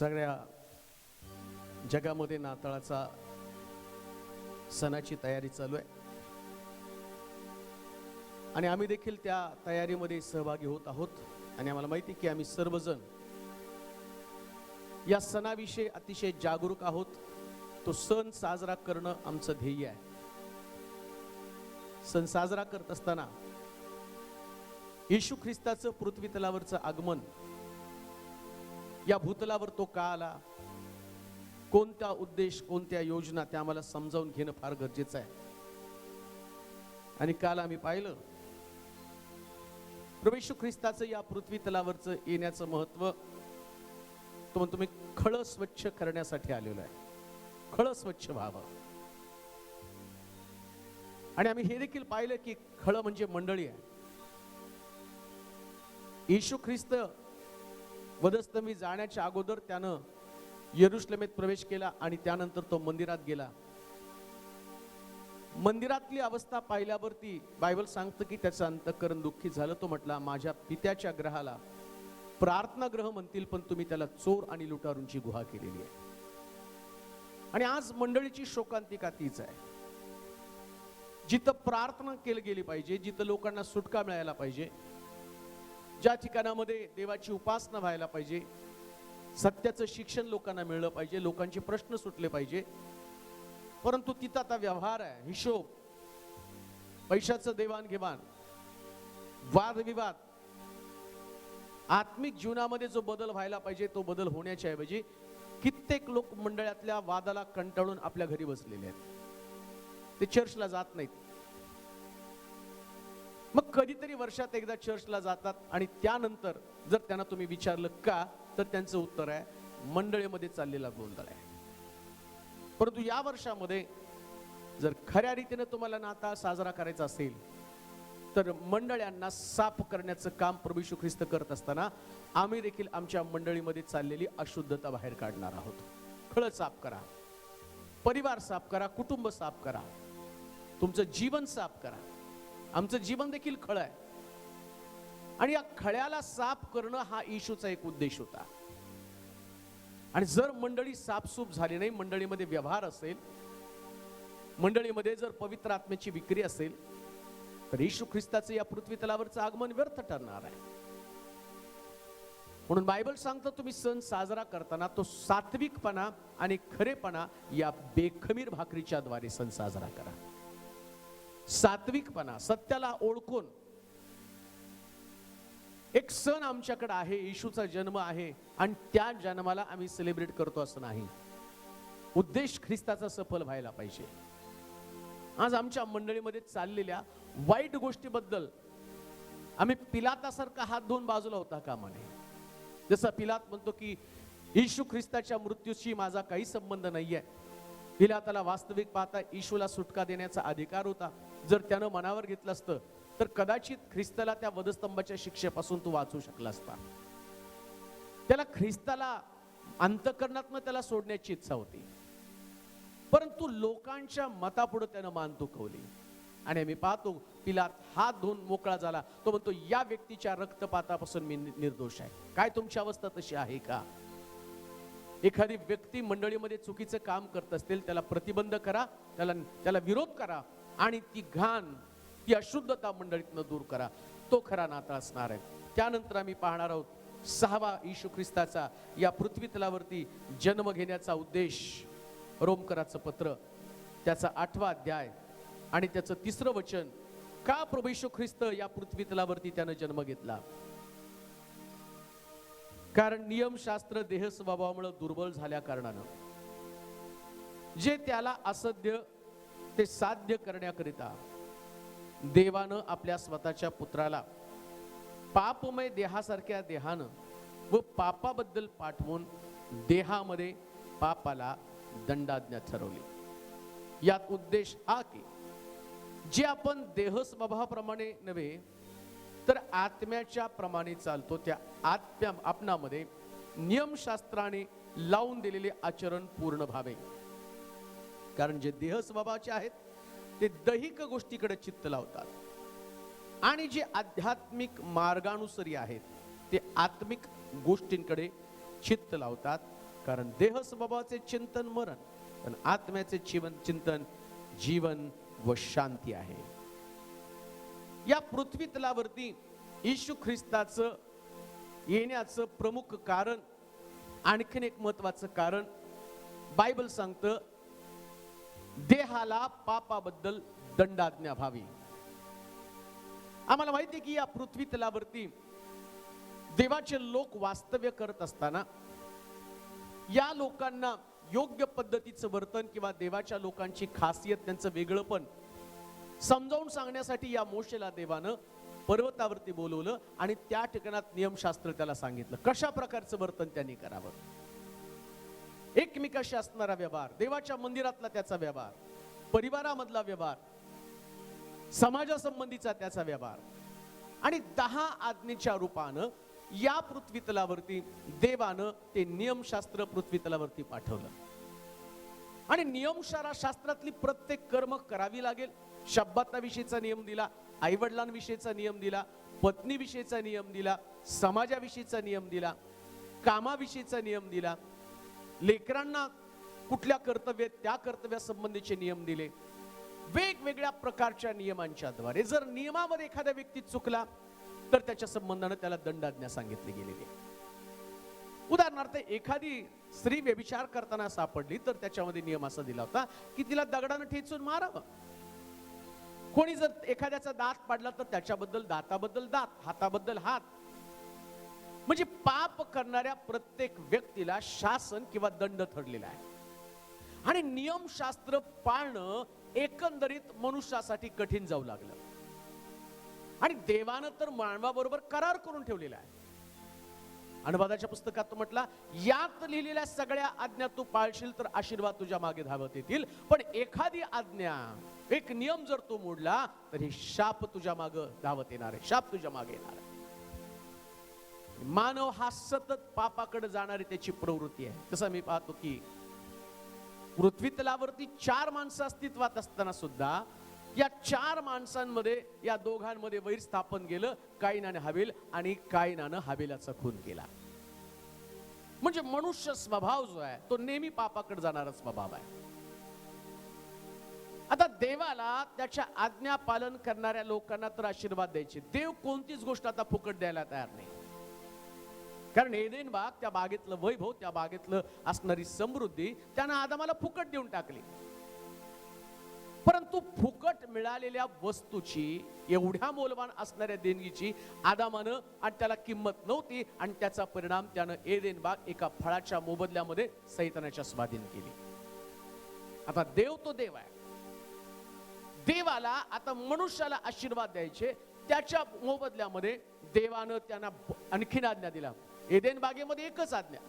सगळ्या जगामध्ये नाताळाचा सणाची तयारी चालू आहे आणि आम्ही देखील त्या तयारीमध्ये सहभागी होत आहोत आणि आम्हाला माहिती की आम्ही सर्वजण या सणाविषयी अतिशय जागरूक आहोत। तो सण साजरा करणं आमचं ध्येय आहे। सण साजरा करत असताना येशू ख्रिस्ताचं पृथ्वी तलावरचं आगमन, या भूतलावर तो का आला, कोणता उद्देश, कोणत्या योजना, त्या आम्हाला समजावून घेणं फार गरजेचं आहे। आणि काल आम्ही पाहिलं प्रभू येशू ख्रिस्ताचं या पृथ्वी तलावरचं येण्याचं महत्व, तो म्हणतो मी खळं स्वच्छ करण्यासाठी आलेलो आहे, खळं स्वच्छ व्हावं। आणि आम्ही हे देखील पाहिलं की खळं म्हणजे मंडळी आहे। येशू ख्रिस्त वधस्तंभी जाण्याच्या अगोदर त्यानं यरुशलेमेत प्रवेश केला आणि त्यानंतर तो मंदिरात गेला। मंदिरातली अवस्था पाहिल्यावरती बायबल सांगतं की त्याचं अंतःकरण दुःखी झालं। तो म्हटला, माझ्या पित्याच्या ग्रहाला प्रार्थना ग्रह म्हणतील, पण तुम्ही त्याला चोर आणि लुटारूंची गुहा केलेली आहे। आणि आज मंडळीची शोकांतिका तीच आहे। जिथं प्रार्थना केली गेली पाहिजे, जिथं लोकांना सुटका मिळायला पाहिजे, ज्या ठिकाणामध्ये देवाची उपासना व्हायला पाहिजे, सत्याचं शिक्षण लोकांना मिळलं पाहिजे, लोकांचे प्रश्न सुटले पाहिजे, परंतु तिथं आता व्यवहार आहे, हिशोब, पैशाचं देवाणघेवाण, वादविवाद, आत्मिक जीवनामध्ये जो बदल व्हायला पाहिजे तो बदल होण्याच्या ऐवजी कित्येक लोक मंडळातल्या वादाला कंटाळून आपल्या घरी बसलेले आहेत। ते चर्चला जात नाहीत। मग कधीतरी वर्षात एकदा चर्चला जातात आणि त्यानंतर जर त्यांना तुम्ही विचारलं का, तर त्यांचं उत्तर आहे मंडळीमध्ये चाललेला गोंधळ आहे। परंतु या वर्षामध्ये जर खऱ्या रीतीने तुम्हाला नाताळ साजरा करायचा असेल तर मंडळ्यांना साफ करण्याचं काम प्रभू येशू ख्रिस्त करत असताना आम्ही देखील आमच्या मंडळीमध्ये चाललेली अशुद्धता बाहेर काढणार आहोत। खळं साफ करा, परिवार साफ करा, कुटुंब साफ करा, तुमचं जीवन साफ करा। आमचं जीवन देखील खळं आहे आणि या खळ्याला साफ करणं हा येशूचा एक उद्देश होता। आणि जर मंडळी साफसूफ झाली नाही, मंडळीमध्ये व्यवहार असेल, मंडळीमध्ये जर पवित्र आत्म्याची विक्री असेल, तर येशू ख्रिस्ताचं या पृथ्वी तलावरचं आगमन व्यर्थ ठरणार आहे। म्हणून बायबल सांगतं तुम्ही सण साजरा करताना तो सात्विकपणा आणि खरेपणा या बेखमीर भाकरीच्या द्वारे सण साजरा करा। सात्विकपणा, सत्याला ओळखून। एक सण आमच्याकडे आहे, येशूचा जन्म आहे आणि त्या जन्माला आम्ही सेलिब्रेट करतो असं नाही। उद्देश ख्रिस्ताचा सफल व्हायला पाहिजे। आज आमच्या मंडळीमध्ये चाललेल्या वाईट गोष्टीबद्दल आम्ही पिलातासारखा हात धुवून बाजूला होता कामा नये। जसा पिलात म्हणतो की येशू ख्रिस्ताच्या मृत्यूशी माझा काही संबंध नाहीये, पिलाताला वास्तविक पाहता येशूला सुटका देण्याचा अधिकार होता। जर त्यानं मनावर घेतलं असतं तर कदाचित ख्रिस्ताला त्या वधस्तंभाच्या शिक्षेपासून तो वाचू शकला असता। त्याला ख्रिस्ताला अंतःकरणातनं त्याला सोडण्याची इच्छा होती, परंतु लोकांच्या मतापुढे त्यानं मान तुकवली आणि आम्ही पाहतो पिलात हात धुवून मोकळा झाला। तो म्हणतो या व्यक्तीच्या रक्तपातापासून मी निर्दोष आहे। काय तुमची अवस्था तशी आहे का? एखादी व्यक्ती मंडळीमध्ये चुकीचं काम करत असतील, त्याला प्रतिबंध करा, त्याला विरोध करा आणि ती घाण, ती अशुद्धता मंडळीतनं दूर करा। तो खरा नाताळ असणार आहे। त्यानंतर आम्ही पाहणार आहोत सहावा येशू ख्रिस्ताचा या पृथ्वी तलावरती जन्म घेण्याचा उद्देश, रोमकराचं पत्र त्याचा 8वा अध्याय आणि त्याचं 3रं वचन। का प्रभू येशू ख्रिस्त या पृथ्वी तलावरती त्यानं जन्म घेतला? कारण नियमशास्त्र देह स्वभावामुळे दुर्बल झाल्या कारणानं जे त्याला असध्य ते साध्य करण्याकरिता देवानं आपल्या स्वतःच्या पुत्राला पापमय देहासारख्या देहानं व पापाबद्दल पाठवून देहामध्ये पापाला दंडाज्ञा ठरवली। यात उद्देश हा की जे आपण देह स्वभावाप्रमाणे नव्हे तर आत्म्याच्या प्रमाणे चालतो, त्या आत्म्या आपणामध्ये नियमशास्त्राने लावून दिलेले आचरण पूर्ण व्हावे। कारण जे देह स्वभावाचे आहेत ते दैहिक गोष्टीकडे चित्त लावतात आणि जे आध्यात्मिक मार्गानुसारी आहेत ते आत्मिक गोष्टींकडे चित्त लावतात। कारण देह स्वभावाचे चिंतन मरण, पण आत्म्याचे चिंतन जीवन व शांती आहे. या पृथ्वी तलावरती येशू ख्रिस्ताचं येण्याचं प्रमुख कारण, आणखीन एक महत्वाचं कारण बायबल सांगतं, देहाला पापाबद्दल दंडाज्ञा व्हावी. आम्हाला माहिती आहे की या पृथ्वी तलावरती देवाचे लोक वास्तव्य करत असताना या लोकांना योग्य पद्धतीचं वर्तन किंवा देवाच्या लोकांची खासियत, त्यांचं वेगळंपण समजावून सांगण्यासाठी या मोशेला देवानं पर्वतावरती बोलवलं आणि त्या ठिकाणात नियमशास्त्र त्याला सांगितलं, कशा प्रकारचं वर्तन त्यांनी करावं. एकमेकाशी असणारा व्यवहार, देवाच्या मंदिरातला त्याचा व्यवहार, परिवारामधला व्यवहार, समाजासंबंधीचा त्याचा व्यवहार, आणि 10 आज्ञेच्या रूपानं या पृथ्वी तलावरती देवानं ते नियमशास्त्र पृथ्वी तलावरती पाठवलं. आणि नियमशास्त्रातली प्रत्येक कर्म करावी लागेल. शब्दाविषयीचा नियम दिला, आई वडिलांविषयीचा नियम दिला, पत्नीविषयीचा नियम दिला, समाजाविषयीचा नियम दिला, कामाविषयीचा नियम दिला, लेकरांना कुठल्या कर्तव्य त्या कर्तव्यासंबंधीचे नियम दिले. वेगवेगळ्या प्रकारच्या नियमांच्या द्वारे जर नियमामध्ये एखाद्या व्यक्ती चुकला तर त्याच्या संबंधाने त्याला दंडाज्ञा सांगितली गेलेली आहे. उदाहरणार्थ, एखादी स्त्री व्यभिचार करताना सापडली तर त्याच्यामध्ये नियम असा दिला होता की तिला दगडानं ठेचून मारावं. कोणी जर एखाद्याचा दात पाडला तर त्याच्याबद्दल दाताबद्दल दात, हाताबद्दल हात. म्हणजे पाप करणाऱ्या प्रत्येक व्यक्तीला शासन किंवा दंड ठरलेला आहे. आणि नियमशास्त्र पाळणं एकंदरीत मनुष्यासाठी कठीण जाऊ लागलं. आणि देवानं तर मानवाबरोबर करार करून ठेवलेला आहे. अनुवादाच्या पुस्तकात तो म्हटला, यात लिहिलेल्या सगळ्या आज्ञा तू पाळशील तर आशीर्वाद तुझ्या मागे धावत येतील, पण एखादी आज्ञा, एक नियम जर तू मोडला तर हे शाप तुझ्या मागे धावत येणार आहे, शाप तुझ्या मागे येणार आहे. मानव हा सतत पापाकडे जाणारी त्याची प्रवृत्ती आहे. तसं मी पाहतो की पृथ्वी तलावरती 4 माणसं अस्तित्वात असताना सुद्धा या 4 माणसांमध्ये या दोघांमध्ये वैर स्थापन गेलं, काईनाने हाबेल, आणि काईनानं हाबेलाचा खून केला. म्हणजे मनुष्य स्वभाव जो आहे तो नेहमी पापाकडे जाणारा स्वभाव आहे. आता देवाला त्याच्या आज्ञा पालन करणाऱ्या लोकांना तर आशीर्वाद द्यायचे. देव कोणतीच गोष्ट आता फुकट द्यायला तयार नाही. कारण एदेन बाग, त्या बागेतलं वैभव, त्या बागेतलं असणारी समृद्धी त्यानं आदामाला फुकट देऊन टाकली. परंतु फुकट मिळालेल्या वस्तूची, एवढ्या मौल्यवान असणाऱ्या देणगीची आदामानं आणि त्याला किंमत नव्हती, आणि त्याचा परिणाम त्यानं एदेन बाग एका फळाच्या मोबदल्यामध्ये सैतानाच्या स्वाधीन केली. आता देव तो देव आहे. देवाला आता मनुष्याला आशीर्वाद द्यायचे, त्याच्या मोबदल्यामध्ये देवानं त्यांना आणखीन आज्ञा दिला. एदेन बागेमध्ये एकच आज्ञा,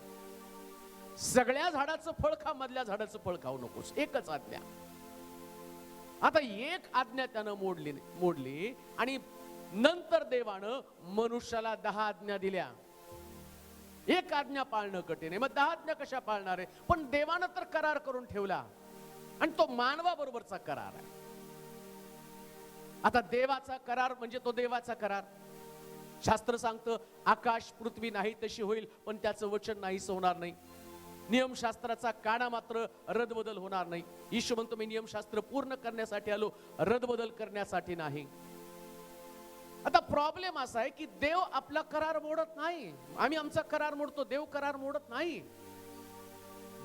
सगळ्या झाडाचं फळ खा, मधल्या झाडाचं फळ खाऊ नकोस, एकच आज्ञा. आता एक आज्ञा त्यानं मोडली आणि नंतर देवानं मनुष्याला 10 आज्ञा दिल्या. एक आज्ञा पाळणं कठीण आहे, मग 10 आज्ञा कशा पाळणार आहे? पण देवानं तर करार करून ठेवला, आणि तो मानवाबरोबरचा करार आहे. आता देवाचा करार म्हणजे तो देवाचा करार. शास्त्र सांगतं, आकाश पृथ्वी नाही तशी होईल, पण त्याचं वचन नाहीच होणार नाही. नियमशास्त्राचा काना मात्र रदबदल होणार नाही. येशू म्हणतो, मी नियमशास्त्र पूर्ण करण्यासाठी आलो, रदबदल करण्यासाठी नाही. आता प्रॉब्लेम असा आहे की देव आपला करार मोडत नाही. आम्ही आमचा करार मोडतो, देव करार मोडत नाही.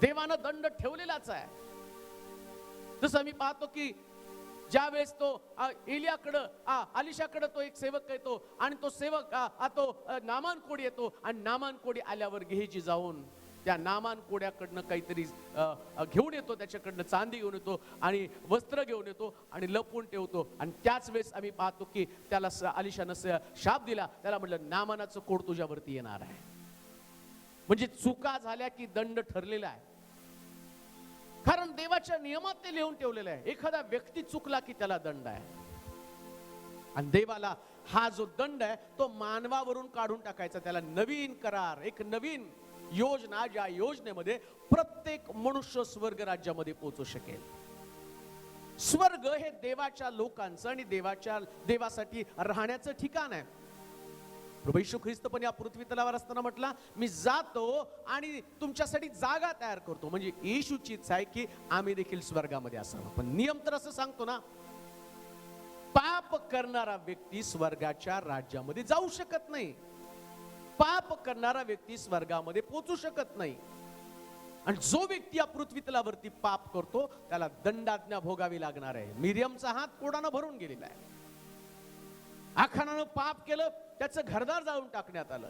देवानं दंड ठेवलेलाच आहे. जसं मी पाहतो की ज्या वेळेस तो एलियाकडं, अलिशाकडं तो एक सेवक येतो, आणि तो सेवक तो नामान कोडी येतो, आणि नामान कोडी आल्यावर गेहजी जाऊन त्या नामान कोड्याकडनं काहीतरी घेऊन येतो, त्याच्याकडनं चांदी घेऊन येतो आणि वस्त्र घेऊन येतो आणि लपवून ठेवतो. आणि त्याच वेळेस आम्ही पाहतो की त्याला अलिशानं शाप दिला. त्याला म्हटलं, नामानाचं कोड तुझ्यावरती येणार आहे. म्हणजे चुका झाल्या की दंड ठरलेला आहे. कारण देवाच्या नियमात ते लिहून ठेवलेलं आहे. एखादा व्यक्ती चुकला की त्याला दंड आहे. आणि देवाला हा जो दंड आहे तो मानवावरून काढून टाकायचा. त्याला नवीन करार, एक नवीन योजना, ज्या योजनेमध्ये प्रत्येक मनुष्य स्वर्ग राज्यामध्ये पोहोचू शकेल. स्वर्ग हे देवाच्या लोकांचं आणि देवासाठी राहण्याचं ठिकाण आहे. प्रभू येशू ख्रिस्त पण या पृथ्वी तलावर असताना म्हटला, मी जातो आणि तुमच्यासाठी जागा तयार करतो. म्हणजे येशूची इच्छा आहे की आम्ही देखील स्वर्गामध्ये असावं. पण नियम तर असं सांगतो ना, पाप करणारा व्यक्ती स्वर्गाच्या राज्यामध्ये जाऊ शकत नाही. पाप करणारा व्यक्ती स्वर्गामध्ये पोहोचू शकत नाही. आणि जो व्यक्ती या पृथ्वी तलावरती पाप करतो त्याला दंडाज्ञा भोगावी लागणार आहे. मिरियमचा हात कोडानं भरून गेलेला आहे. आखानानं पाप केलं, त्याचं घरदार जाळून टाकण्यात आलं.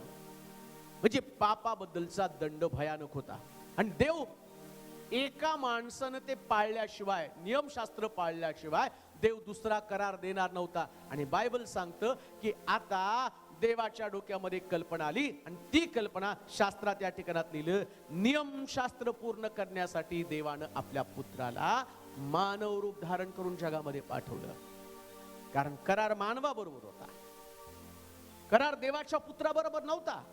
म्हणजे पापाबद्दलचा दंड भयानक होता. आणि देव एका माणसानं ते पाळल्याशिवाय, नियमशास्त्र पाळल्याशिवाय देव दुसरा करार देणार नव्हता. आणि बायबल सांगतं की आता देवाच्या डोक्यामध्ये कल्पना आली आणि ती कल्पना शास्त्रात या ठिकाणात लिहिलं, नियमशास्त्र पूर्ण करण्यासाठी देवानं आपल्या पुत्राला मानव रूप धारण करून जगामध्ये पाठवलं. कारण करार मानवाबरोबर होता, करार देवाच्या पुत्राबरोबर नव्हता.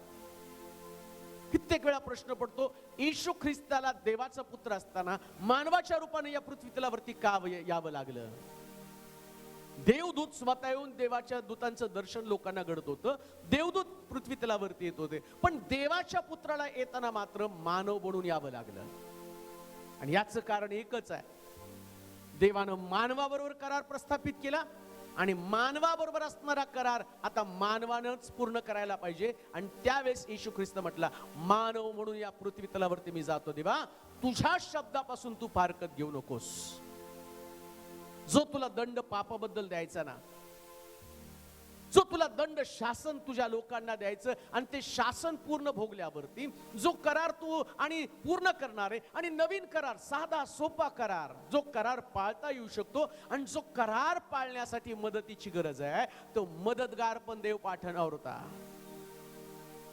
कित्येक वेळा प्रश्न पडतो, येशू ख्रिस्ताला देवाचा पुत्र असताना मानवाच्या रूपाने या पृथ्वी तलावरती का यावं लागलं? देवदूत स्वतः येऊन देवाच्या दूतांचं दर्शन लोकांना घडत होतं. देवदूत पृथ्वी तलावरती येत होते. पण देवाच्या पुत्राला येताना मात्र मानव बनून यावं लागलं. आणि याचं कारण एकच आहे, देवानं मानवाबरोबर करार प्रस्थापित केला आणि मानवाबरोबर असणारा करार आता मानवानंच पूर्ण करायला पाहिजे. आणि त्यावेळेस येशू ख्रिस्त म्हटला, मानव म्हणून या पृथ्वी तलावरती मी जातो. देवा, तुझ्या शब्दापासून तू फारकत घेऊ नकोस. जो तुला दंड पापाबद्दल द्यायचा ना, जो तुला दंड शासन तुझ्या लोकांना द्यायचं आणि ते शासन पूर्ण भोगल्यावरती जो करार तू आणि पूर्ण करणारे आणि नवीन करार, साधा सोपा करार, जो करार पाळता येऊ शकतो आणि जो करार पाळण्यासाठी मदतीची गरज आहे, तो मदतगार पण देव पाठवणार होता.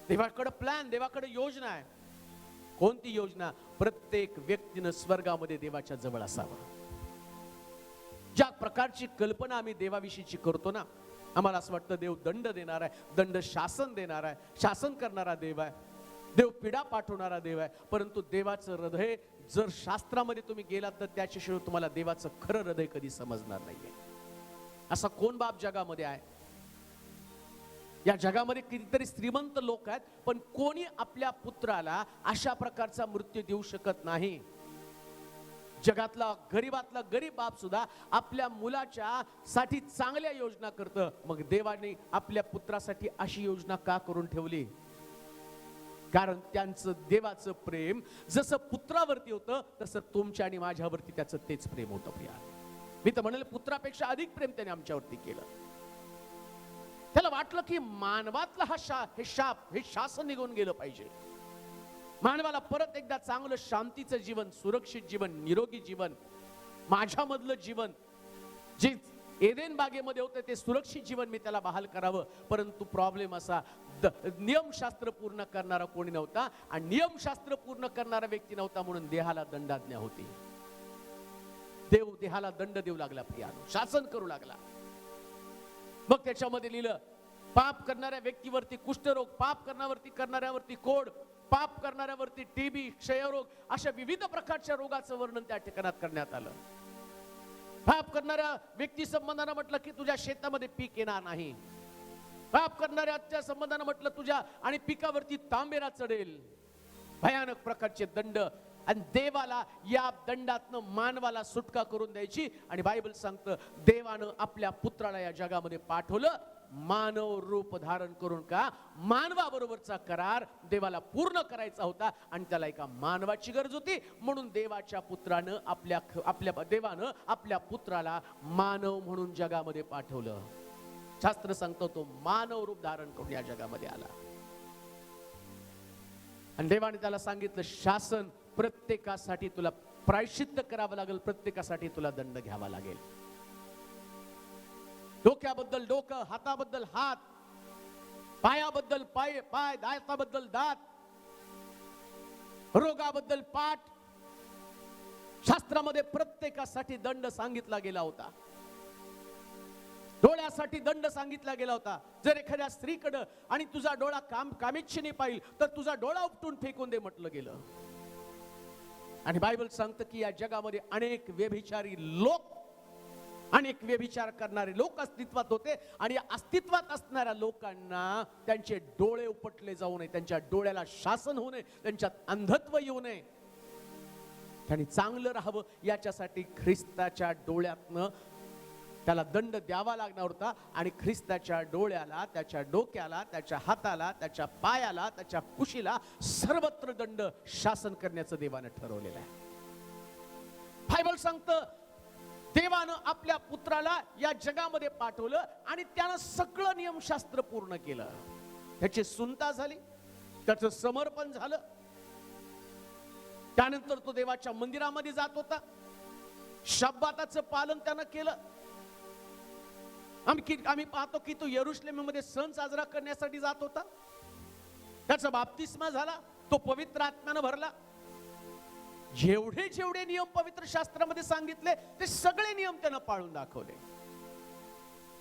देवाकडे प्लॅन, देवाकडे योजना आहे. कोणती योजना? प्रत्येक व्यक्तीनं स्वर्गामध्ये देवाच्या जवळ असावं. ज्या प्रकारची कल्पना आम्ही देवाविषयीची करतो ना, आम्हाला असं वाटतं देव दंड देणार आहे, दंड शासन देणार आहे, शासन करणारा देव आहे, देव पिढा पाठवणारा देव आहे. परंतु देवाचं हृदय जर शास्त्रामध्ये तुम्ही गेलात तर त्याच्याशिवाय तुम्हाला देवाचं खरं हृदय कधी समजणार नाहीये. असा कोण बाप जगामध्ये आहे? या जगामध्ये कितीतरी श्रीमंत लोक आहेत, पण कोणी आपल्या पुत्राला अशा प्रकारचा मृत्यू देऊ शकत नाही. जगातला गरीबातला गरीब बाप सुद्धा आपल्या मुलाच्या साठी चांगल्या योजना करतं. मग देवाने आपल्या पुत्रासाठी अशी योजना का करून ठेवली? कारण त्यांचं देवाचं प्रेम जसं पुत्रावरती होतं तसं तुमच्या आणि माझ्यावरती त्याचं तेच प्रेम होतं. प्रिया, मी तर म्हणेल पुत्रापेक्षा अधिक प्रेम त्याने आमच्यावरती केलं. त्याला वाटलं की मानवातला हे शासन निघून गेलं पाहिजे. मानवाला परत एकदा चांगलं शांतीचं जीवन, सुरक्षित जीवन, निरोगी जीवन, माझ्यामधलं जीवन जे एदेन बागेमध्ये होतं ते सुरक्षित जीवन मी त्याला बहाल करावं. परंतु प्रॉब्लेम असा, नियमशास्त्र पूर्ण करणारा कोणी नव्हता आणि नियमशास्त्र पूर्ण करणारा व्यक्ती नव्हता म्हणून देहाला दंडाज्ञा होती. देव देहाला दंड देऊ लागला, प्रियानो, शासन करू लागला. मग त्याच्यामध्ये लिहिलं, पाप करणाऱ्या व्यक्तीवरती कुष्ठरोग, पाप करणाऱ्यावरती कोड, पाप करणाऱ्यावरती टीबी, क्षयरोग, अशा विविध प्रकारच्या रोगाचं वर्णन त्या ठिकाणात करण्यात आलं. पाप करणाऱ्या व्यक्ती संबंधानं म्हटलं की तुझ्या शेतामध्ये पीक येणार नाही. पाप करणाऱ्या संबंधानं म्हटलं तुझ्या आणि पिकावरती तांबेरा चढेल. भयानक प्रकारचे दंड. आणि देवाला या दंडातनं मानवाला सुटका करून द्यायची. आणि बायबल सांगतं देवानं आपल्या पुत्राला या जगामध्ये पाठवलं, मानव रूप धारण करून. का? मानवाबरोबरचा करार देवाला पूर्ण करायचा होता आणि त्याला एका मानवाची गरज होती. म्हणून देवाच्या पुत्रानं देवानं आपल्या पुत्राला मानव म्हणून जगामध्ये पाठवलं. शास्त्र सांगतो तो मानव रूप धारण करून या जगामध्ये आला. आणि देवाने त्याला सांगितलं, शासन प्रत्येकासाठी तुला प्रायश्चित्त करावं लागेल, प्रत्येकासाठी तुला दंड घ्यावा लागेल. डोक्याबद्दल डोकं, हाताबद्दल हात, पायाबद्दल पाय, दाताबद्दल दात, रोगाबद्दल पाठ. शास्त्रामध्ये प्रत्येकासाठी दंड सांगितला गेला होता. डोळ्यासाठी दंड सांगितला गेला होता. जर एखाद्या स्त्रीकडे आणि तुझा डोळा कामेच्छेने पाहिल तर तुझा डोळा उपटून फेकून दे म्हटलं गेलं. आणि बायबल सांगतं की या जगामध्ये अनेक व्यभिचारी लोक अनेक व्यभिचार करणारे लोक अस्तित्वात होते आणि अस्तित्वात असणाऱ्या लोकांना त्यांचे डोळे उपटले जाऊ नये, त्यांच्या डोळ्याला शासन होऊ नये, त्यांच्यात अंधत्व येऊ नये, त्यांनी चांगलं राहावं याच्यासाठी ख्रिस्ताच्या डोळ्यातनं त्याला दंड द्यावा लागणार होता. आणि ख्रिस्ताच्या डोळ्याला, त्याच्या डोक्याला, त्याच्या हाताला, त्याच्या पायाला, त्याच्या कुशीला सर्वत्र दंड शासन करण्याचं देवानं ठरवलेलं आहे. बायबल सांगतं देवानं आपल्या पुत्राला या जगामध्ये पाठवलं आणि त्यानं सगळं नियमशास्त्र पूर्ण केलं. त्याची सुनता झाली, त्याचं समर्पण झालं. त्यानंतर तो देवाच्या मंदिरामध्ये जात होता, शब्बाताचं पालन त्यानं केलं. आम्ही पाहतो की तो यरुशलेममध्ये सण साजरा करण्यासाठी जात होता. त्याचा बाप्तिस्मा झाला, तो पवित्र आत्म्यानं भरला. जेवढे जेवढे नियम पवित्र शास्त्रामध्ये सांगितले ते सगळे नियम त्यानं पाळून दाखवले.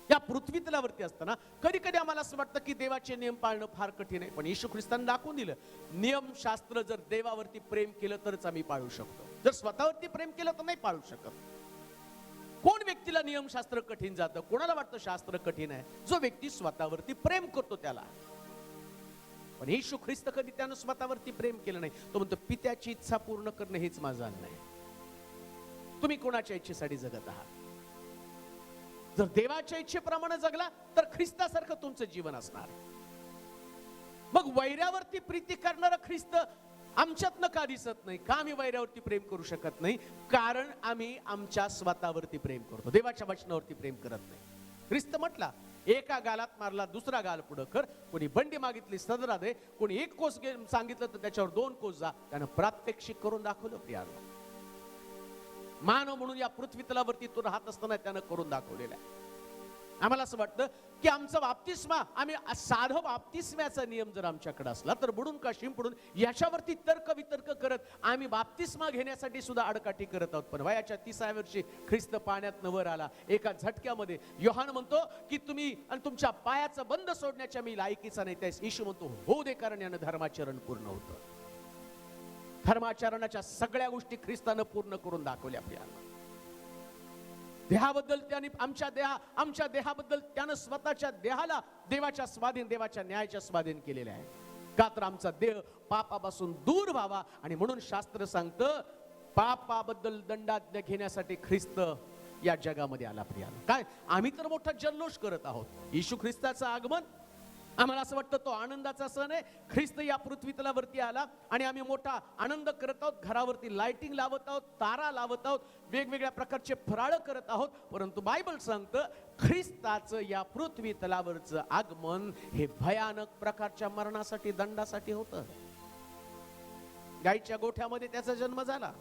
या पृथ्वी तलावरती असताना कधी कधी आम्हाला असं वाटतं की देवाचे नियम पाळणं फार कठीण आहे, पण येशू ख्रिस्ताने दाखवून दिलं नियम शास्त्र जर देवावरती प्रेम केलं तरच आम्ही पाळू शकतो. जर स्वतःवरती प्रेम केलं तर नाही पाळू शकत. कोण व्यक्तीला नियमशास्त्र कठीण जातं? कोणाला वाटतं शास्त्र कठीण आहे? जो व्यक्ती स्वतःवरती प्रेम करतो त्याला. पण येशू ख्रिस्त कधी त्यानं स्वतःवरती प्रेम केलं नाही. तो म्हणतो पित्याची इच्छा पूर्ण करणं हेच माझं अन्न आहे. तुम्ही कोणाच्या इच्छेसाठी जगत आहात? जर देवाच्या इच्छेप्रमाणे जगला तर ख्रिस्तासारखं तुमचं जीवन असणार. मग वैरावरती प्रीती करणारा ख्रिस्त आमच्यातनं का दिसत नाही? का आम्ही वैरावरती प्रेम करू शकत नाही? कारण आम्ही आमच्या स्वतःवरती प्रेम करतो, देवाच्या वचनावरती प्रेम करत नाही. ख्रिस्त म्हटला एका गालात मारला दुसरा गाल पुढं कर, कोणी बंडी मागितली सदरा दे, कोणी एक कोस सांगितलं तर त्याच्यावर 2 कोस जा. त्यानं प्रात्यक्षिक करून दाखवलं प्रियानो. मानव म्हणून या पृथ्वी तलावरती तो राहत असताना त्यानं करून दाखवलेलं आहे. आम्हाला असं वाटतं की आमचा बाप्तिस्मा, आम्ही साधं बाप्तिस्म्याचा नियम जर आमच्याकडे असला तर बुडून का शिंपडून याच्यावरती तर्क वितर्क करत आम्ही बाप्तिस्मा घेण्यासाठी सुद्धा आडकाठी करत आहोत. पण वयाच्या 30व्या वर्षी ख्रिस्त पाण्यात वर आला. एका झटक्यामध्ये योहान म्हणतो की तुम्ही आणि तुमच्या पायाचं बंद सोडण्याच्या मी लायकीचा नाही. त्यास येशू म्हणतो हो दे, कारण यानं धर्माचरण पूर्ण होतं. धर्माचरणाच्या सगळ्या गोष्टी ख्रिस्तानं पूर्ण करून दाखवल्या. प्रियांनो, देहाबद्दल त्याने आमच्या देहाबद्दल त्यानं स्वतःच्या देहाला देवाच्या स्वाधीन, देवाच्या न्यायाच्या स्वाधीन केलेले आहे. का तर आमचा देह पापापासून दूर व्हावा. आणि म्हणून शास्त्र सांगतं पापाबद्दल दंडाज्ञा घेण्यासाठी ख्रिस्त या जगामध्ये आला. प्रियानो, काय आम्ही तर मोठा जल्लोष करत आहोत. येशू ख्रिस्ताचं आगमन आम्हाला असं वाटतं तो आनंदाचा सण आहे. ख्रिस्त या पृथ्वी तलावरती आला आणि आम्ही मोठा आनंद करत आहोत. घरावरती लाइटिंग लावत आहोत, तारा लावत आहोत, वेगवेगळ्या प्रकारचे फराळ करत आहोत. परंतु बायबल सांगतं ख्रिस्ताचं या पृथ्वी तलावरचं आगमन हे भयानक प्रकारच्या मरणासाठी, दंडासाठी होतं. गायीच्या गोठ्यामध्ये त्याचा जन्म झाला.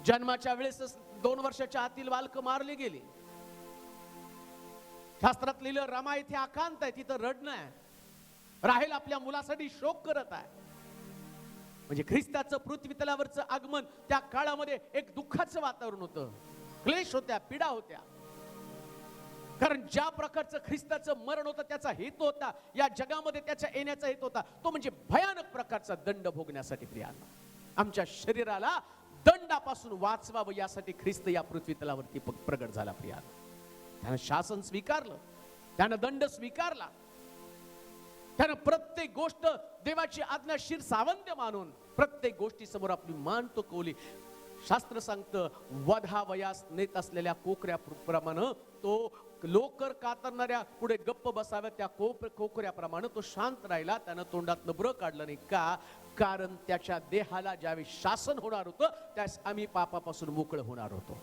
जन्माच्या वेळेस 2 वर्षाच्या आतील बालकं मारली गेली. शास्त्रात लिहिलं रमा इथे आकांत आहे, तिथं रडणं आहे. राहेल आपल्या मुलासाठी शोक करत आहे. म्हणजे ख्रिस्ताचं पृथ्वी तलावरचं आगमन त्या काळामध्ये एक दुःखाचं वातावरण होतं. क्लेश होत्या, पीडा होत्या. कारण ज्या प्रकारचं ख्रिस्ताचं मरण होतं त्याचा हेतू होता, या जगामध्ये त्याच्या येण्याचा हेतू होता, तो म्हणजे भयानक प्रकारचा दंड भोगण्यासाठी. प्रियांनो, आमच्या शरीराला दंडापासून वाचवावं यासाठी ख्रिस्त या पृथ्वी तलावरती प्रगट झाला. प्रियांनो, त्यानं शासन स्वीकारलं, त्यानं दंड स्वीकारला, त्यानं प्रत्येक गोष्ट देवाची आज्ञा शिरसावंत मानून प्रत्येक गोष्टी समोर आपली मान टोकवली. शास्त्र सांगतं वधावयास नेत असलेल्या कोकऱ्याप्रमाणे तो लोकर कातरणाऱ्या पुढे गप्प बसाव्या त्या कोकऱ्याप्रमाणे तो शांत राहिला. त्यानं तोंडात नब्र काढलं नाही. का? कारण त्याच्या देहाला ज्यावेळी शासन होणार होतं त्यास आम्ही पापापासून मोकळं होणार होतो.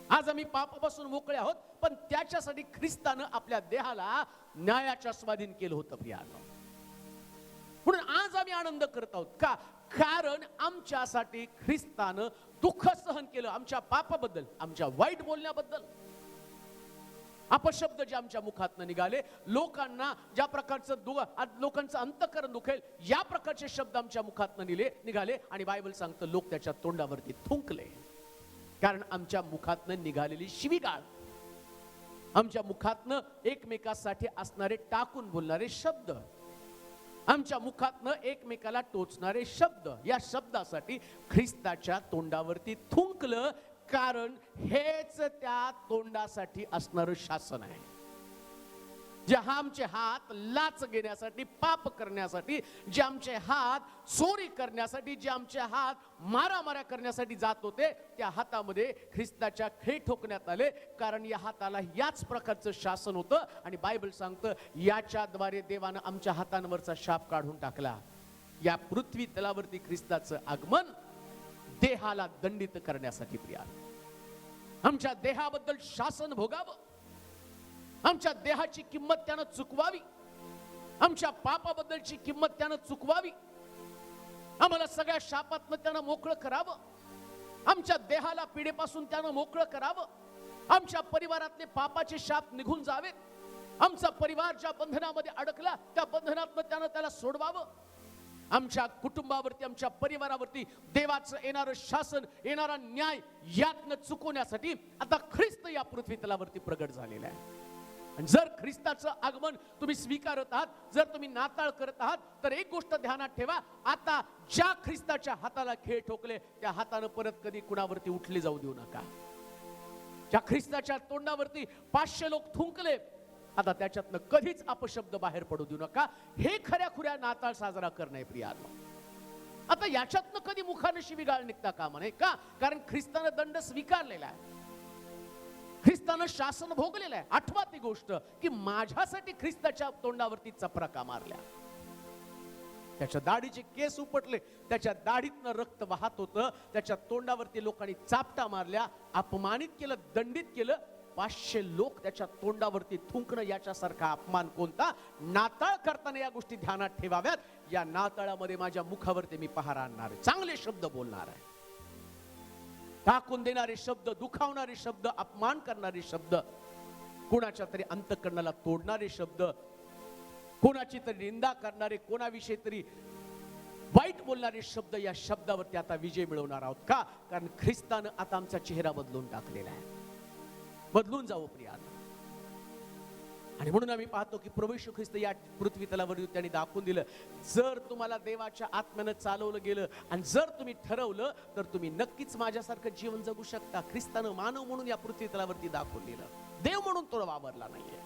आज आम्ही पापापासून मोकळे आहोत, पण त्याच्यासाठी ख्रिस्तानं आपल्या देहाला न्यायाच्या स्वाधीन केलं होतं. प्रियांनो, म्हणून आज आम्ही आनंद करत आहोत. का? कारण आमच्यासाठी ख्रिस्तानं दुःख सहन केलं. आमच्या पापाबद्दल, आमच्या वाईट बोलण्याबद्दल, अपशब्द जे आमच्या मुखातनं निघाले, लोकांना ज्या प्रकारचं लोकांचं अंतःकरण दुखेल या प्रकारचे शब्द आमच्या मुखातनं निघाले. आणि बायबल सांगतं लोक त्याच्या तोंडावरती थुंकले. कारण आमच्या मुखातनं निघालेली शिवीगाळ, आमच्या मुखातनं एकमेकासाठी असणारे टाकून बोलणारे शब्द, आमच्या मुखातनं एकमेकाला टोचणारे शब्द, या शब्दासाठी ख्रिस्ताच्या तोंडावरती थुंकलं. कारण हेच त्या तोंडासाठी असणारं शासन आहे. जे आमचे हात लाच घेण्यासाठी, पाप करण्यासाठी, जे आमचे हात चोरी करण्यासाठी, जे आमचे हात मारामाऱ्या करण्यासाठी जात होते, त्या हातामध्ये ख्रिस्ताच्या खेळ ठोकण्यात आले. कारण या हाताला याच प्रकारचं शासन होतं. आणि बायबल सांगतं याच्याद्वारे देवानं आमच्या हातांवरचा शाप काढून टाकला. या पृथ्वी तलावरती ख्रिस्ताचं आगमन देहाला दंडित करण्यासाठी प्रिया, आमच्या देहाबद्दल शासन भोगावं, आमच्या देहाची किंमत त्यानं चुकवावी, आमच्या पापाबद्दलची किंमत त्यानं चुकवावी, आम्हाला सगळ्या शापातनं त्यानं मोकळं करावं, आमच्या देहाला पिढेपासून त्यानं मोकळं करावं, आमच्या परिवारातले पापाचे शाप निघून जावेत, आमचा परिवार ज्या बंधनामध्ये अडकला त्या बंधनातनं त्यानं त्याला सोडवावं, आमच्या कुटुंबावरती, आमच्या परिवारावरती देवाचं येणारं शासन, येणारा न्याय यातनं चुकवण्यासाठी आता ख्रिस्त या पृथ्वी तलावरती प्रगट झालेला आहे. आणि जर ख्रिस्ताचं आगमन तुम्ही स्वीकारत आहात, जर तुम्ही नाताळ करत आहात, तर एक गोष्ट ध्यानात ठेवा, आता ज्या ख्रिस्ताच्या हाताला खेळ ठोकले त्या हातानं परत कधी कुणावरती उठले जाऊ देऊ नका. ज्या ख्रिस्ताच्या तोंडावरती 500 लोक थुंकले, आता त्याच्यातनं कधीच अपशब्द बाहेर पडू देऊ नका. हे खऱ्या खुऱ्या नाताळ साजरा करणे प्रियानो. आता याच्यातनं कधी मुखानं शिवीगाळ निघता कामा नये का? कारण ख्रिस्तानं दंड स्वीकारलेला आहे, ख्रिस्तानं शासन भोगलेलं आहे. आठवा ती गोष्ट की माझ्यासाठी ख्रिस्ताच्या तोंडावरती चपराका मारल्या, त्याच्या दाढीचे केस उपटले, त्याच्या दाढीतनं रक्त वाहत होतं, त्याच्या तोंडावरती लोकांनी चापटा मारल्या, अपमानित केलं, दंडित केलं. 500 लोक त्याच्या तोंडावरती थुंकणं याच्यासारखा अपमान कोणता? नाताळ करताना या गोष्टी ध्यानात ठेवाव्यात. या नाताळामध्ये माझ्या मुखावरती मी पहार आणणार आहे, चांगले शब्द बोलणार आहे, टाकून देणारे शब्द, दुखावणारे शब्द, अपमान करणारे शब्द, कोणाच्या तरी अंतःकरणाला तोडणारे शब्द, कोणाची तरी निंदा करणारे, कोणाविषयी तरी वाईट बोलणारे शब्द, या शब्दावरती आता विजय मिळवणार आहोत. का? कारण ख्रिस्तानं आता आमचा चेहरा बदलून टाकलेला आहे. बदलून जावं प्रिया. आणि म्हणून आम्ही पाहतो की प्रभू येशू ख्रिस्त या पृथ्वी तलावर त्यांनी दाखवून दिलं, जर तुम्हाला देवाच्या आत्म्यानं चालवलं गेलं आणि जर तुम्ही ठरवलं तर तुम्ही नक्कीच माझ्यासारखं जीवन जगू शकता. ख्रिस्तानं मानव म्हणून या पृथ्वी तलावरती दाखवून दिलं, देव म्हणून तो वावरला नाहीये.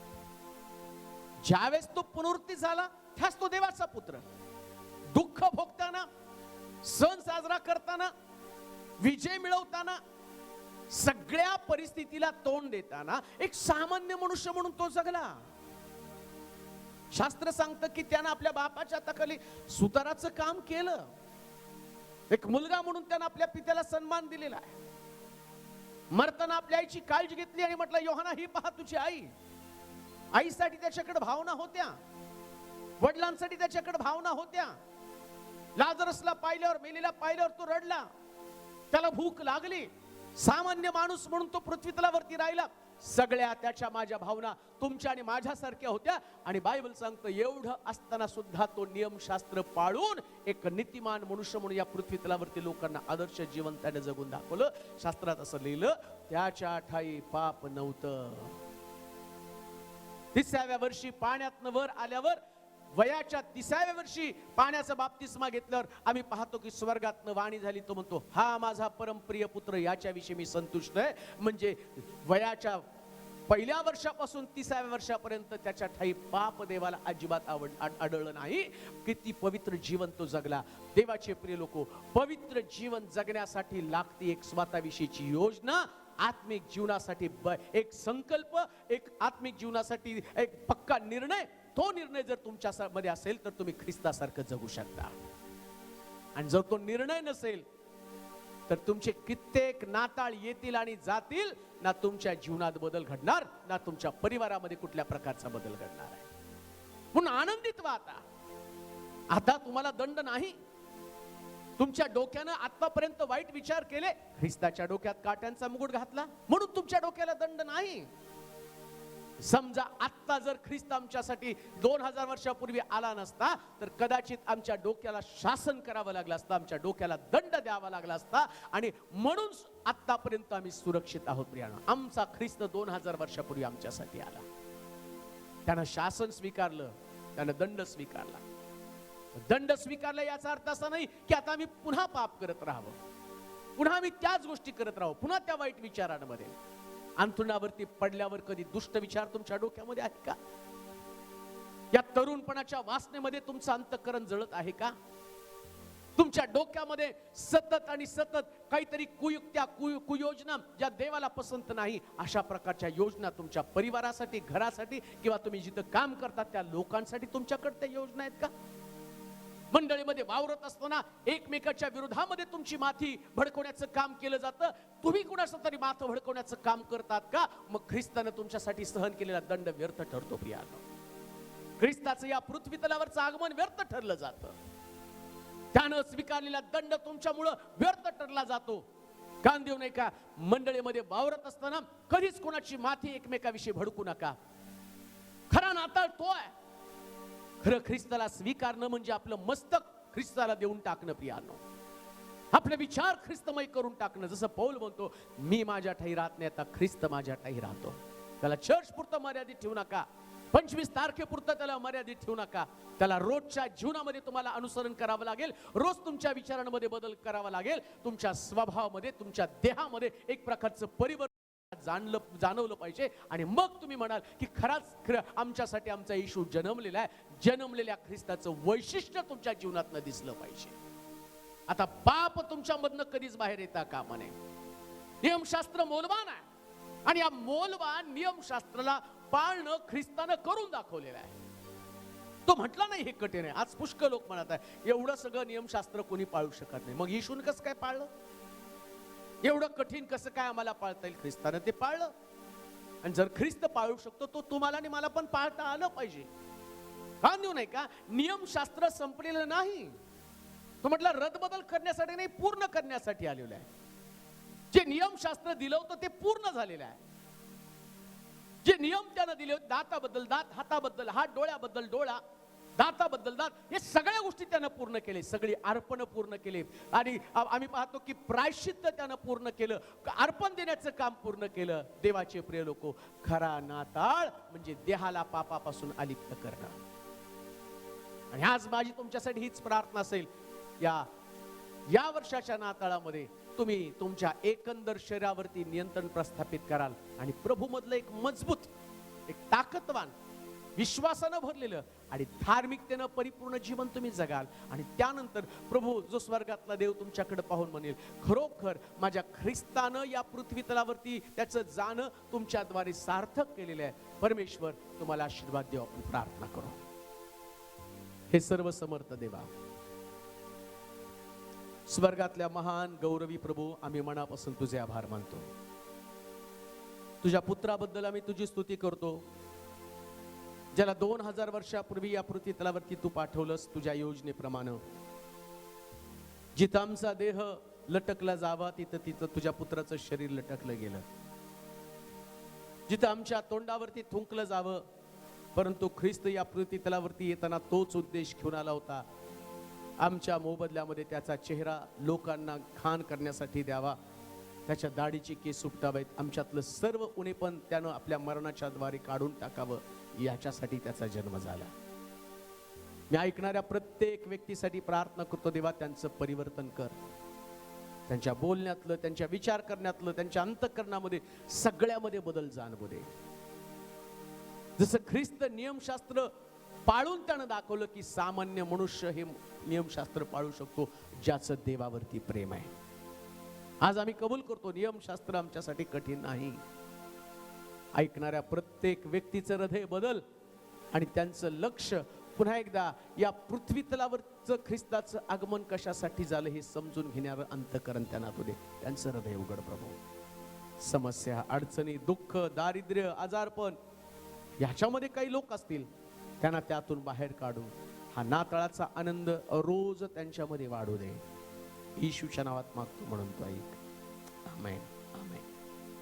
ज्यावेळेस तो पुनरुत्थान झाला त्याच तो देवाचा पुत्र. दुःख भोगताना, सण साजरा करताना, विजय मिळवताना, सगळ्या परिस्थितीला तोंड देताना एक सामान्य मनुष्य म्हणून तो जगला. शास्त्र सांगतं की त्यानं आपल्या बापाच्या हाताखाली सुताराचं काम केलं. एक मुलगा म्हणून त्यानं आपल्या पित्याला सन्मान दिलेला आहे. मरताना आपल्या आईची काळजी घेतली आणि म्हटलं, योहाना ही पहा तुझी आई. आईसाठी त्याच्याकडे भावना होत्या, वडिलांसाठी त्याच्याकडे भावना होत्या. लाजरसला पाहिल्यावर, मेलेला पाहिल्यावर तो रडला, त्याला भूक लागली. सामान्य माणूस म्हणून तो पृथ्वी तलावरती राहिला. सगळ्या त्याच्या माझ्या भावना तुमच्या आणि माझ्यासारख्या होत्या. आणि बायबल सांगतं एवढं असताना सुद्धा तो नियमशास्त्र पाळून एक नीतिमान मनुष्य म्हणून या पृथ्वी तलावरती लोकांना आदर्श जीवन त्याने जगून दाखवलं. शास्त्रात असं लिहिलं, त्याच्या ठाई पाप नव्हतं. 30व्या वर्षी पाण्यातनं वर आल्यावर, वयाच्या 30व्या वर्षी पाण्याचा बाप्तिस्मा घेतल्यावर आम्ही पाहतो की स्वर्गातनं वाणी झाली. तो म्हणतो, हा माझा परमप्रिय पुत्र, याच्याविषयी मी संतुष्ट आहे. म्हणजे वयाच्या पहिल्या वर्षापासून 30व्या वर्षापर्यंत त्याच्या ठाई पाप देवाला अजिबात आढळलं नाही. किती पवित्र जीवन तो जगला. देवाचे प्रिय लोक, पवित्र जीवन जगण्यासाठी लागते एक स्वतःविषयीची योजना, आत्मिक जीवनासाठी एक संकल्प, एक आत्मिक जीवनासाठी एक पक्का निर्णय. तो निर्णय जर तुमच्या मध्ये असेल तर तुम्ही ख्रिस्तासारखं जगू शकता. आणि जर तो निर्णय नसेल तर तुमचे कित्येक नाताळ येतील आणि जातील. ना तुमच्या जीवनात बदल घडणार, ना तुमच्या परिवारामध्ये कुठल्या प्रकारचा बदल घडणार आहे. म्हणून आनंदित व्हा. आता तुम्हाला दंड नाही. तुमच्या डोक्यानं आतापर्यंत वाईट विचार केले, ख्रिस्ताच्या डोक्यात काट्यांचा मुकुट घातला म्हणून तुमच्या डोक्याला दंड नाही. समजा आत्ता जर ख्रिस्त आमच्यासाठी 2000 वर्षापूर्वी आला नसता तर कदाचित आमच्या डोक्याला शासन करावं लागलं असतं, आमच्या डोक्याला दंड द्यावा लागला असता. आणि म्हणून आतापर्यंत आम्ही सुरक्षित आहोत प्रियानो. आमचा ख्रिस्त 2000 वर्षापूर्वी आमच्यासाठी आला. त्यानं शासन स्वीकारलं, त्यानं दंड स्वीकारला. दंड स्वीकारला याचा अर्थ असा नाही की आता आम्ही पुन्हा पाप करत राहावं. पुन्हा आम्ही त्याच गोष्टी करत राहू, पुन्हा त्या वाईट विचारांमध्ये. अंथरुणावरती पडल्यावर कधी दुष्ट विचार तुमच्या डोक्यामध्ये आहेत का? या तरुणपणाच्या वासनेमध्ये तुमचं अंतःकरण जळत आहे का? तुमच्या डोक्यामध्ये सतत आणि सतत काहीतरी कुयुक्त्या, कुयोजना, ज्या देवाला पसंत नाही अशा प्रकारच्या योजना तुमच्या परिवारासाठी, घरासाठी किंवा तुम्ही जिथं काम करतात त्या लोकांसाठी तुमच्याकडे त्या योजना आहेत का? मंडळीमध्ये वावरत असताना एकमेकाच्या विरोधामध्ये तुमची माथी भडकवण्याचं काम केलं जातं. तुम्ही कुणाचं तरी माथं भडकवण्याचं काम करतात का? मग ख्रिस्तानं तुमच्यासाठी सहन केलेला दंड व्यर्थ ठरतो प्रियानो. ख्रिस्ताचं या पृथ्वी तलावरचं आगमन व्यर्थ ठरलं जातं. त्यानं स्वीकारलेला दंड तुमच्यामुळं व्यर्थ ठरला जातो. कान देऊ नये का? मंडळीमध्ये वावरत असताना कधीच कोणाची माथी एकमेकाविषयी भडकू नका. खरा नाताळ तो आहे. खरं ख्रिस्ताला स्वीकारणं म्हणजे आपलं मस्तक ख्रिस्ताला देऊन टाकणं प्रियानो. आपले विचार ख्रिस्तमय करून टाकणं. जसं पौल म्हणतो, मी माझ्या ठाई राहत नाही, आता ख्रिस्त माझ्या ठाई राहतो. त्याला चर्च पुरतं मर्यादित ठेवू नका. 25 तारखेपुरतं त्याला मर्यादित ठेवू नका. त्याला रोजच्या जीवनामध्ये तुम्हाला अनुसरण करावं लागेल. रोज तुमच्या विचारांमध्ये बदल करावा लागेल. तुमच्या स्वभावामध्ये, तुमच्या देहामध्ये एक प्रकारचं परिवर्तन जाणवलं पाहिजे. आणि मग तुम्ही म्हणाल की खरं आमच्यासाठी आमचा येशू जन्मलेला आहे. जन्मलेल्या ख्रिस्ताचं वैशिष्ट्य तुमच्या जीवनात दिसलं पाहिजे. आता पाप तुमच्यामधनं कधीच बाहेर येता कामा नये. नियमशास्त्र मौल्यवान आहे आणि या मौल्यवान नियमशास्त्राला पाळणं ख्रिस्तानं करून दाखवलेलं आहे. तो म्हटला नाही हे कठीण आहे. आज पुष्कळ लोक म्हणत आहे एवढं सगळं नियमशास्त्र कोणी पाळू शकत नाही, मग येशून कसं काय पाळलं? एवढं कठीण कसं काय आम्हाला पाळता येईल? ख्रिस्तानं ते पाळलं. आणि जर ख्रिस्त पाळू शकतो तो तुम्हाला आणि मला पण पाळता आलं पाहिजे. का देऊ नाही का? नियमशास्त्र संपलेलं नाही. तो म्हटलं रदबदल करण्यासाठी नाही, पूर्ण करण्यासाठी आलेलं आहे. जे नियमशास्त्र दिलं होतं ते पूर्ण झालेलं आहे. जे नियम त्यानं दिले होते, दाताबद्दल दात, हाताबद्दल हात, डोळ्याबद्दल डोळा, दाताबद्दल दात, हे सगळ्या गोष्टी त्यानं पूर्ण केले. सगळी अर्पण पूर्ण केले. आणि आम्ही पाहतो की प्रायश्चित्त त्यानं पूर्ण केलं. अर्पण देण्याचं काम पूर्ण केलं. देवाचे प्रिय लोक, खरा नाताळ म्हणजे देहाला पापापासून अलिप्त करणं. आणि आज माझी तुमच्यासाठी हीच प्रार्थना असेल, या वर्षाच्या नाताळामध्ये तुम्ही तुमच्या एकंदर शरीरावरती नियंत्रण प्रस्थापित कराल आणि प्रभू मधलं एक मजबूत, एक ताकदवान, विश्वासानं भरलेलं आणि धार्मिकतेनं परिपूर्ण जीवन तुम्ही जगाल. आणि त्यानंतर प्रभू जो स्वर्गातला देव तुमच्याकडे पाहून म्हणेल, खरोखर माझ्या ख्रिस्तानं या पृथ्वी तलावरती त्याचं जाणं तुमच्याद्वारे सार्थक केलेलं आहे. परमेश्वर तुम्हाला आशीर्वाद देव. आपण प्रार्थना करू. हे सर्व समर्थ देवा, स्वर्गातल्या महान गौरवी प्रभू, आम्ही मनापासून तुझे आभार मानतो. तुझ्या पुत्राबद्दल आम्ही तुझी स्तुती करतो, ज्याला 2000 वर्षापूर्वी या पृथ्वी तलावरती तू पाठवलंस तुझ्या योजनेप्रमाणे. जिथं आमचा देह लटकला जावा तिथं तुझ्या पुत्राचं शरीर लटकलं गेलं. जिथं आमच्या तोंडावरती थुंकलं जावं, परंतु ख्रिस्त या पृथ्वी तलावरती येताना तोच उद्देश घेऊन आला होता. आमच्या मोबदल्यामध्ये त्याचा चेहरा लोकांना खान करण्यासाठी द्यावा, त्याच्या दाढीची केस सुटावेत, आमच्यातलं सर्व उणेपण त्यानं आपल्या मरणाच्या द्वारे काढून टाकावं, याच्यासाठी त्याचा जन्म झाला. मी ऐकणाऱ्या प्रत्येक व्यक्तीसाठी प्रार्थना करतो देवा, त्यांचं परिवर्तन कर. त्यांच्या बोलण्यातलं, त्यांच्या विचार करण्यातलं, त्यांच्या अंतःकरणामध्ये सगळ्यामध्ये बदल जाणवू दे. जसं ख्रिस्त नियमशास्त्र पाळून त्यानं दाखवलं की सामान्य मनुष्य हे नियमशास्त्र पाळू शकतो, ज्याचं देवावरती प्रेम आहे. आज आम्ही कबूल करतो, नियमशास्त्र आमच्यासाठी कठीण नाही. ऐकणाऱ्या प्रत्येक व्यक्तीचं हृदय बदल आणि त्यांचं लक्ष पुन्हा एकदा या पृथ्वी तलावरचं ख्रिस्ताचं आगमन कशासाठी झालं हे समजून घेणारं अंतःकरण त्यांना तू दे. त्यांचं हृदय उघड प्रभू. समस्या, अडचणी, दुःख, दारिद्र्य, आजारपण ह्याच्यामध्ये काही लोक असतील, त्यांना त्यातून बाहेर काढून हा नाताळाचा आनंद रोज त्यांच्यामध्ये वाढू दे. येशूच्या नावात मागतो म्हणून तो ऐक. आमेन, आमेन.